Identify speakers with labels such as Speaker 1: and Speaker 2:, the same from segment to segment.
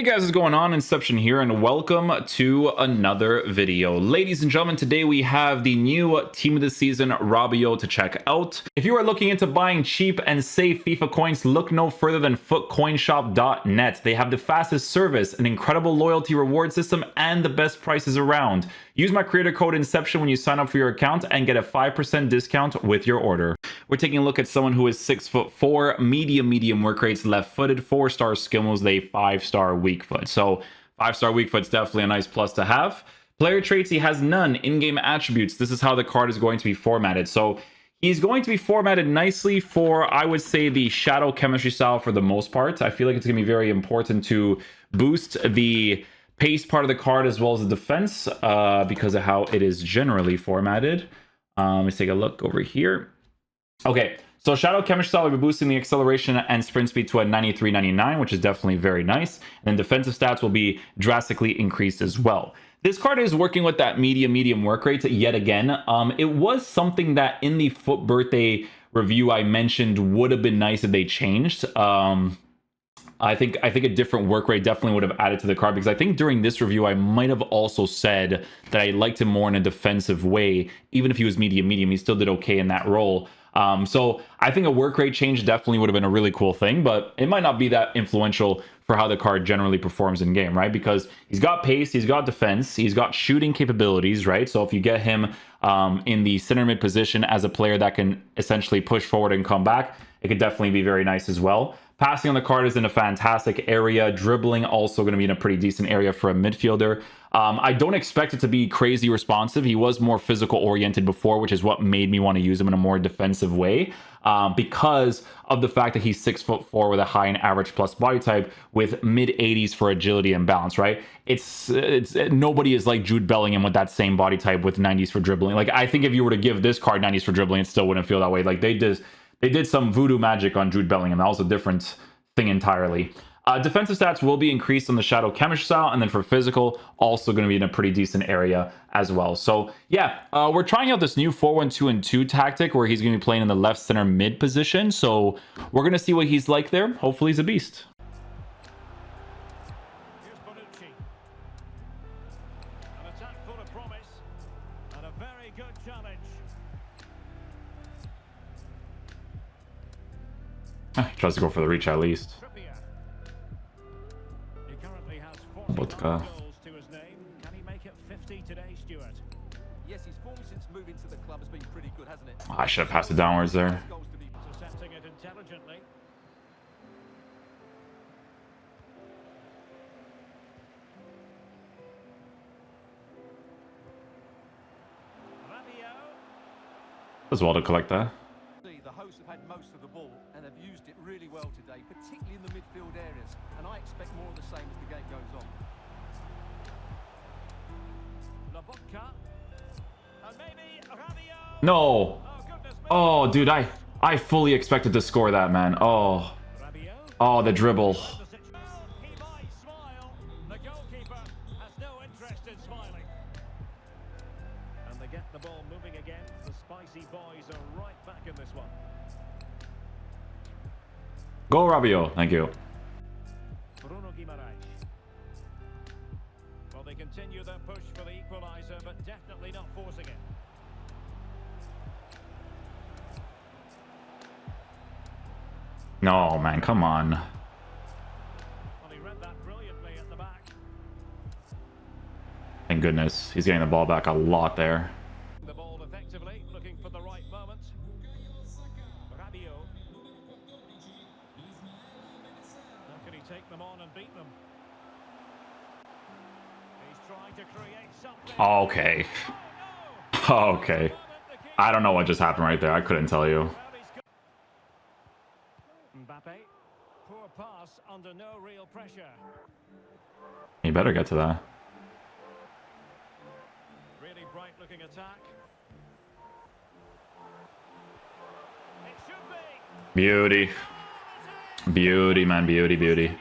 Speaker 1: Hey guys, what's going on? Inception here, and welcome to another video. Ladies and gentlemen, today we have the new team of the season, RABIOT, to check out. If you are looking into buying cheap and safe FIFA coins, look no further than footcoinshop.net. They have the fastest service, an incredible loyalty reward system, and the best prices around. Use my creator code Inception when you sign up for your account and get a 5% discount with your order. We're taking a look at someone who is 6'4", medium work rates, left-footed, 4-star skill moves, they 5-star weak foot. So 5-star weak foot's definitely a nice plus to have. Player traits, he has none. In-game attributes, this is how the card is going to be formatted. So he's going to be formatted nicely for, I would say, the shadow chemistry style for the most part. I feel like it's going to be very important to boost the pace part of the card as well as the defense because of how it is generally formatted. Let's take a look over here. Okay, so Shadow Chemistry Style will be boosting the acceleration and sprint speed to a 93.99, which is definitely very nice. And then defensive stats will be drastically increased as well. This card is working with that medium work rate yet again. It was something that in the Foot Birthday review I mentioned would have been nice if they changed. I think a different work rate definitely would have added to the card, because I think during this review I might have also said that I liked him more in a defensive way. Even if he was medium, he still did okay in that role. So I think a work rate change definitely would have been a really cool thing, but it might not be that influential for how the card generally performs in game, right? Because he's got pace, he's got defense, he's got shooting capabilities, right? So if you get him in the center mid position as a player that can essentially push forward and come back, it could definitely be very nice as well. Passing on the card is in a fantastic area. Dribbling also going to be in a pretty decent area for a midfielder. I don't expect it to be crazy responsive. He was more physical oriented before, which is what made me want to use him in a more defensive way, because of the fact that he's 6'4" with a high and average plus body type with mid 80s for agility and balance, right? It's nobody is like Jude Bellingham with that same body type with 90s for dribbling. Like, I think if you were to give this card 90s for dribbling, it still wouldn't feel that way. Like, they did some voodoo magic on Jude Bellingham. That was a different thing entirely. Defensive stats will be increased on the Shadow Chemistry style, and then for physical, also going to be in a pretty decent area as well. So yeah, we're trying out this new 4-1-2-2 tactic where he's going to be playing in the left center mid position. So we're going to see what he's like there. Hopefully he's a beast.
Speaker 2: An attack full of promise and a very good challenge.
Speaker 1: He tries to go for the reach at least.
Speaker 2: He currently has 4 goals to his name. Can he make it 50 today, Stuart?
Speaker 3: Yes, his form since moving to the club has been pretty good, hasn't it?
Speaker 1: Oh, I should have passed it downwards there.
Speaker 2: Intercepting it intelligently. RABIOT.
Speaker 1: As well to collect that.
Speaker 3: The hosts have had most of the ball and have used it really well today, particularly in the midfield areas, and I expect more of the same as the game goes on.
Speaker 2: And maybe RABIOT.
Speaker 1: No.
Speaker 2: Oh, goodness me.
Speaker 1: Oh, dude, I fully expected to score that, man. Oh,
Speaker 2: RABIOT.
Speaker 1: the dribble.
Speaker 2: He might smile. The goalkeeper has no interest in smiling. And they get the ball moving again. The spicy boys are right back in this one.
Speaker 1: Go, Rabiot. Thank you.
Speaker 2: Bruno Guimaraes. Well, they continue their push for the equaliser, but definitely not forcing it.
Speaker 1: No, man, come on.
Speaker 2: Well, he read that brilliantly at the back.
Speaker 1: Thank goodness. He's getting the ball back a lot there.
Speaker 2: The ball effectively, looking for the right moment. RABIOT. How can he take them on and beat them? He's trying to create something.
Speaker 1: Okay. Okay. I don't know what just happened right there. I couldn't tell you.
Speaker 2: Mbappe. Poor pass under no real pressure.
Speaker 1: You better get to that.
Speaker 2: Really bright looking attack. It should be.
Speaker 1: Beauty. Beauty, man. Beauty, beauty.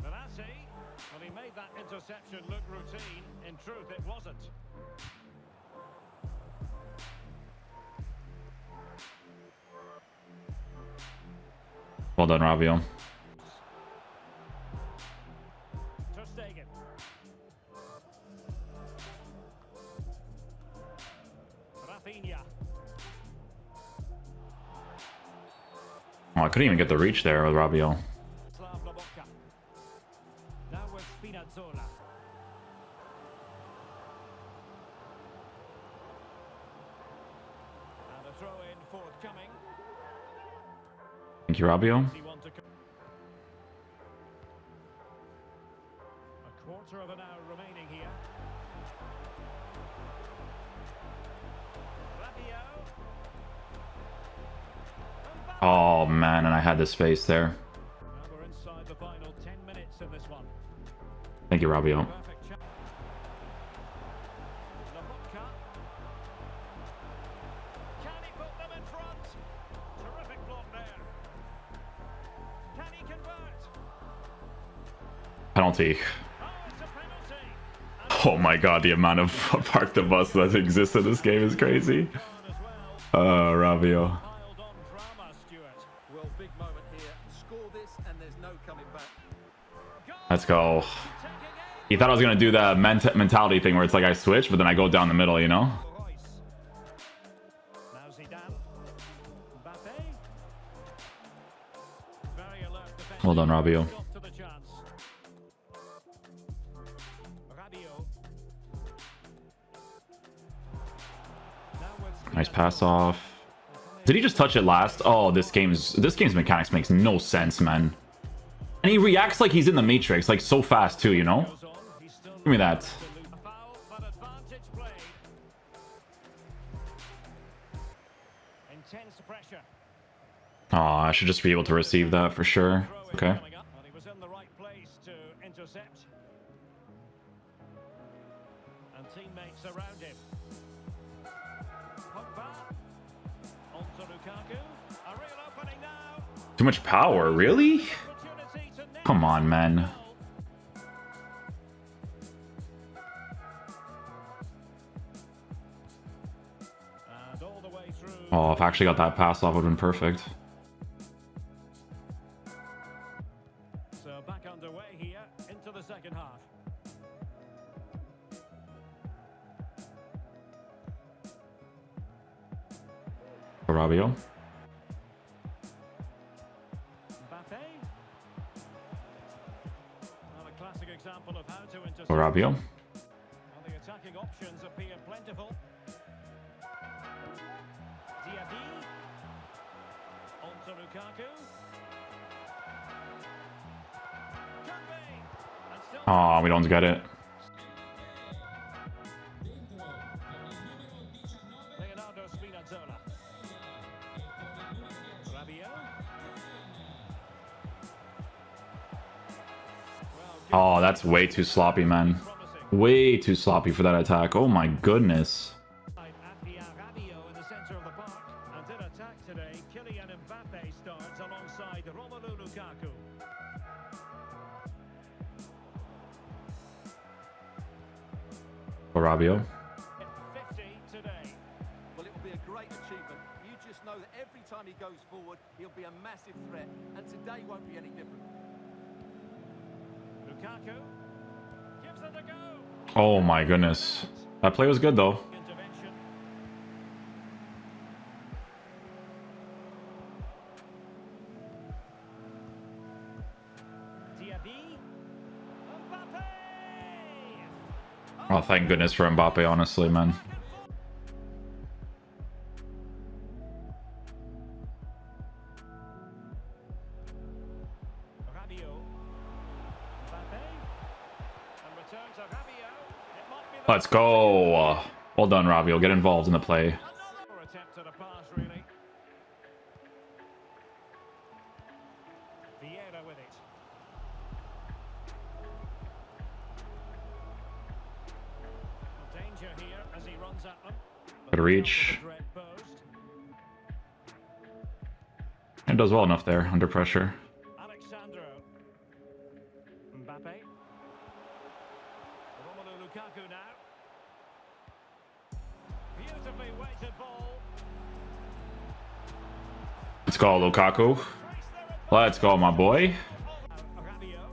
Speaker 2: Verratti. Well, he made that interception look routine. In truth, it wasn't.
Speaker 1: Well done, Rabiot.
Speaker 2: Stegen. Rafinha.
Speaker 1: Oh, I couldn't even get the reach there with Rabiot.
Speaker 2: Slav Lobotka. Now with Spinazzola. And a throw in forthcoming.
Speaker 1: Thank you, Rabiot.
Speaker 2: Does he want to a quarter of an hour remaining here. Rabiot.
Speaker 1: Oh man, and I had the space there.
Speaker 2: Now we're inside the final 10 minutes in this one.
Speaker 1: Thank you, Rabiot.
Speaker 2: Perfect chance. Lobotka. Can he put them in front? Terrific block there. Can he convert?
Speaker 1: Penalty.
Speaker 2: Oh, it's a penalty.
Speaker 1: Oh my god, the amount of park the bus that exists in this game is crazy.
Speaker 2: And as well.
Speaker 1: Rabiot.
Speaker 2: Piled on drama, Stuart.
Speaker 3: Well, big moment here. Score this and there's no coming back.
Speaker 1: Let's go.
Speaker 2: Taking aim.
Speaker 1: He thought I was gonna do the mentality thing where it's like I switch, but then I go down the middle, you know?
Speaker 2: Royce. Now Zidane. Mbappe. Very alert defense.
Speaker 1: Well done, Rabiot.
Speaker 2: Got to the chance. Rabiot. Now with
Speaker 1: Nice pass off. Did he just touch it last? Oh, this game's mechanics makes no sense, man. And he reacts like he's in the Matrix, like so fast too, you know?
Speaker 2: Goes on. He's still
Speaker 1: Give me that.
Speaker 2: a foul, but advantage played. Intense pressure.
Speaker 1: Oh, I should just be able to receive that for sure.
Speaker 2: Throw in
Speaker 1: Okay.
Speaker 2: coming up, and he was in the right place to intercept. And teammates around him. Pogba. On to Lukaku. A real opening now.
Speaker 1: Too much power, really?
Speaker 2: Opportunity to net
Speaker 1: Come on, man.
Speaker 2: goal. And all the way through.
Speaker 1: Oh, if I actually got that pass off, it would have been perfect.
Speaker 2: So back underway here into the second half.
Speaker 1: Rabiot.
Speaker 2: Mbappe. Well, a classic example of how to intercept.
Speaker 1: Rabiot.
Speaker 2: Well, the attacking options appear plentiful. Diaby. On to Lukaku. Can be. And still
Speaker 1: Oh, we don't get it.
Speaker 2: Leonardo Spinazzola. Rabiot. Well,
Speaker 1: Oh, that's way too sloppy, man.
Speaker 2: promising.
Speaker 1: Way too sloppy for that attack. Oh my goodness.
Speaker 2: At the RABIOT in the centre of the park. And in attack today, Kylian Mbappe starts alongside Romelu Lukaku.
Speaker 1: Rabiot.
Speaker 2: 50 today.
Speaker 3: Well, it will be a great achievement. You just know that every time he goes forward, he'll be a massive threat. And today won't be any different.
Speaker 2: Lukaku gives it a go.
Speaker 1: Oh my goodness. That play was good though.
Speaker 2: Intervention. Diaby. Mbappe.
Speaker 1: Oh, thank goodness for Mbappe, honestly, man.
Speaker 2: Rabiot. Mbappe. And return to Rabiot. It might be the
Speaker 1: Let's go. Well done, Rabiot. Get involved in the play.
Speaker 2: another attempt at a pass, really. Vieira with it. Danger here as he runs at them.
Speaker 1: Good reach.
Speaker 2: The dread posed.
Speaker 1: It does well enough there, under pressure.
Speaker 2: Alexandro. Mbappe. Romelu Lukaku now. Beautifully weighted ball.
Speaker 1: Let's go, Lukaku. Let's go, my boy.
Speaker 2: Rabiot.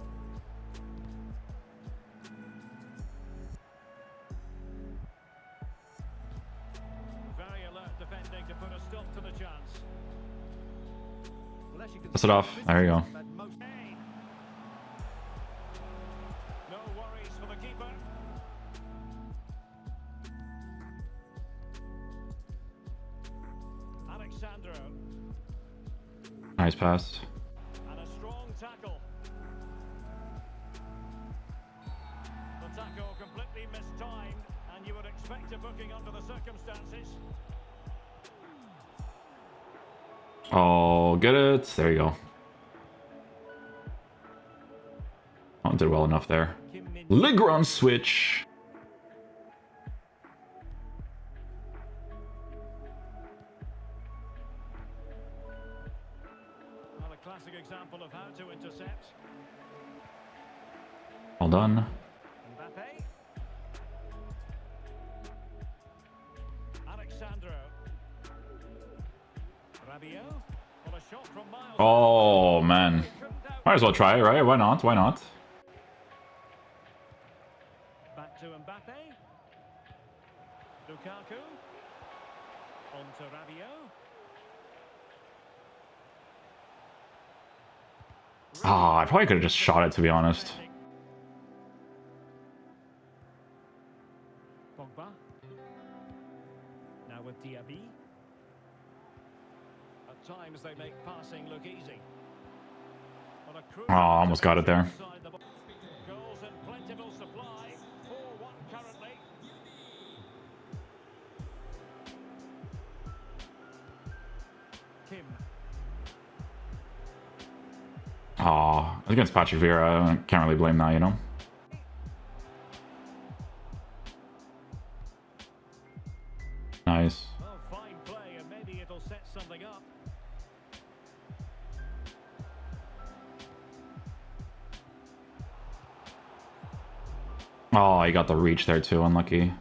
Speaker 2: faced up to the chance.
Speaker 3: Well, as you can
Speaker 1: Pass
Speaker 3: see,
Speaker 1: it off.
Speaker 3: this
Speaker 1: There you go.
Speaker 3: team had most-
Speaker 2: No worries for the keeper. Alexandro.
Speaker 1: Nice pass.
Speaker 2: And a strong tackle. The tackle completely mistimed, and you would expect a booking under the circumstances.
Speaker 1: Oh, get it. There you go. Oh, did well enough there.
Speaker 2: Kim Min-
Speaker 1: Legrand switch.
Speaker 2: Well, a classic example of how to intercept.
Speaker 1: Well done.
Speaker 2: Mbappe. Alexandro. Rabiot. Well, a shot from miles.
Speaker 1: Oh, man.
Speaker 2: Couldn't out-
Speaker 1: Might as well try it, right? Why not? Why not?
Speaker 2: Back to Mbappe. Lukaku. On to Rabiot.
Speaker 1: Ah, I probably could have just shot it, to be honest.
Speaker 2: Pogba. Now with Diaby. At times they make passing look easy. On a crucial
Speaker 1: Oh, almost got it there.
Speaker 2: inside the box. Goals in plentiful supply. 4-1 currently. Kim.
Speaker 1: Oh, against Patrick Vieira, I can't really blame that, you know? Nice.
Speaker 2: Well, fine play, and maybe it'll set something up.
Speaker 1: Oh, he got the reach there too, unlucky.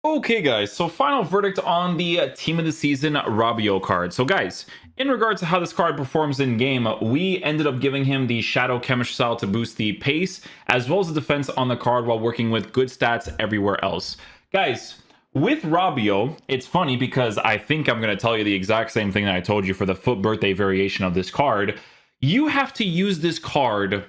Speaker 1: Okay guys, so final verdict on the team of the season Rabiot card. So guys, in regards to how this card performs in game, we ended up giving him the Shadow Chemistry style to boost the pace, as well as the defense on the card while working with good stats everywhere else. Guys, with Rabiot, it's funny because I think I'm going to tell you the exact same thing that I told you for the foot birthday variation of this card. You have to use this card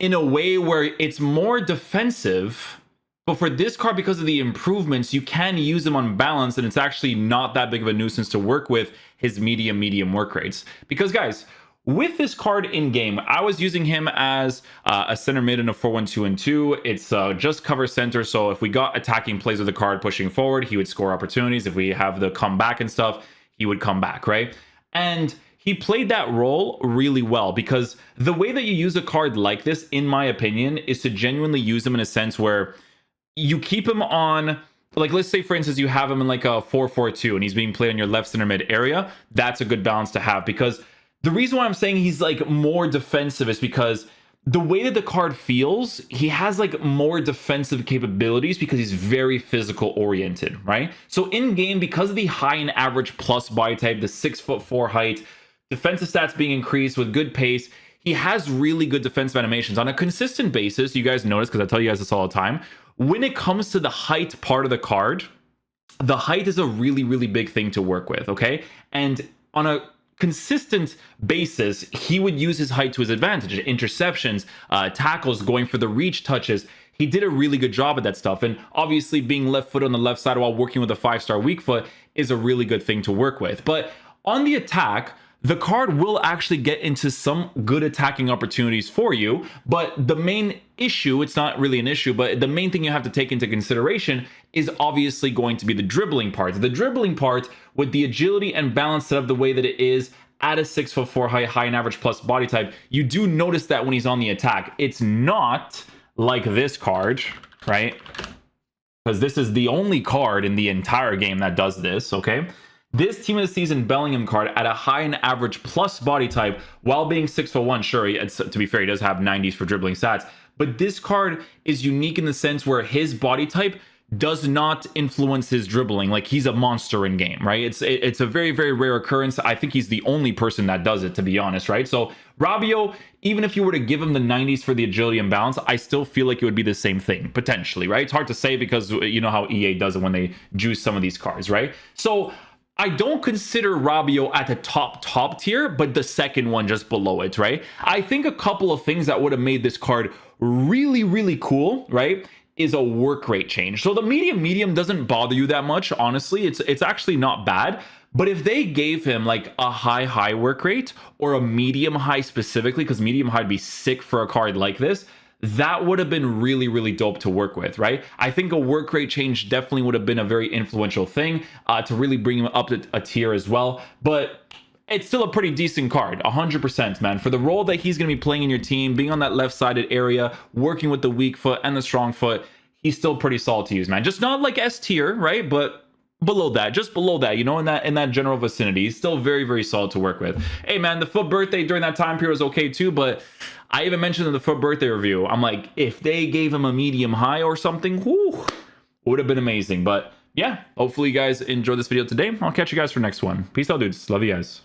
Speaker 1: in a way where it's more defensive, but for this card, because of the improvements, you can use him on balance, and it's actually not that big of a nuisance to work with his medium work rates. Because guys, with this card in game, I was using him as a center mid in a 4-1-2-2. It's just cover center, so if we got attacking plays with the card pushing forward, he would score opportunities. If we have the comeback and stuff, he would come back, right? And he played that role really well, because the way that you use a card like this, in my opinion, is to genuinely use him in a sense where you keep him on, like, let's say for instance you have him in like a 4-4-2 and he's being played on your left center mid area. That's a good balance to have, because the reason why I'm saying he's like more defensive is because the way that the card feels, he has like more defensive capabilities because he's very physical oriented, right? So in game, because of the high and average plus body type, the 6'4" height, defensive stats being increased with good pace, he has really good defensive animations on a consistent basis. You guys notice, because I tell you guys this all the time, when it comes to the height part of the card, the height is a really big thing to work with, okay? And on a consistent basis, he would use his height to his advantage. Interceptions, tackles, going for the reach touches. He did a really good job at that stuff. And obviously being left foot on the left side while working with a 5-star weak foot is a really good thing to work with. But on the attack, the card will actually get into some good attacking opportunities for you, but the main issue, it's not really an issue, but the main thing you have to take into consideration is obviously going to be the dribbling part. The dribbling part, with the agility and balance set up the way that it is at a 6'4" high and average plus body type, you do notice that when he's on the attack. It's not like this card, right? Because this is the only card in the entire game that does this, okay? This team of the season Bellingham card at a high and average plus body type while being 6'1", sure, to be fair, he does have 90s for dribbling stats, but this card is unique in the sense where his body type does not influence his dribbling. Like, he's a monster in game, right? It's a very rare occurrence. I think he's the only person that does it, to be honest, right? So Rabiot, even if you were to give him the 90s for the agility and balance, I still feel like it would be the same thing, potentially, right? It's hard to say because you know how EA does it when they juice some of these cards, right? So I don't consider Rabiot at the top tier, but the second one just below it, right? I think a couple of things that would have made this card really cool, right, is a work rate change. So the medium doesn't bother you that much, honestly. It's actually not bad. But if they gave him like a high work rate or a medium high specifically, because medium high would be sick for a card like this, that would have been really dope to work with, right? I think a work rate change definitely would have been a very influential thing to really bring him up to a tier as well. But it's still a pretty decent card, 100%, man. For the role that he's going to be playing in your team, being on that left-sided area, working with the weak foot and the strong foot, he's still pretty solid to use, man. Just not like S tier, right? But below that, just below that, you know, in that general vicinity. He's still very solid to work with. Hey, man, the foot birthday during that time period was okay too, but I even mentioned in the foot birthday review, I'm like, if they gave him a medium high or something, whoo, would have been amazing. But yeah, hopefully you guys enjoyed this video today. I'll catch you guys for next one. Peace out, dudes. Love you guys.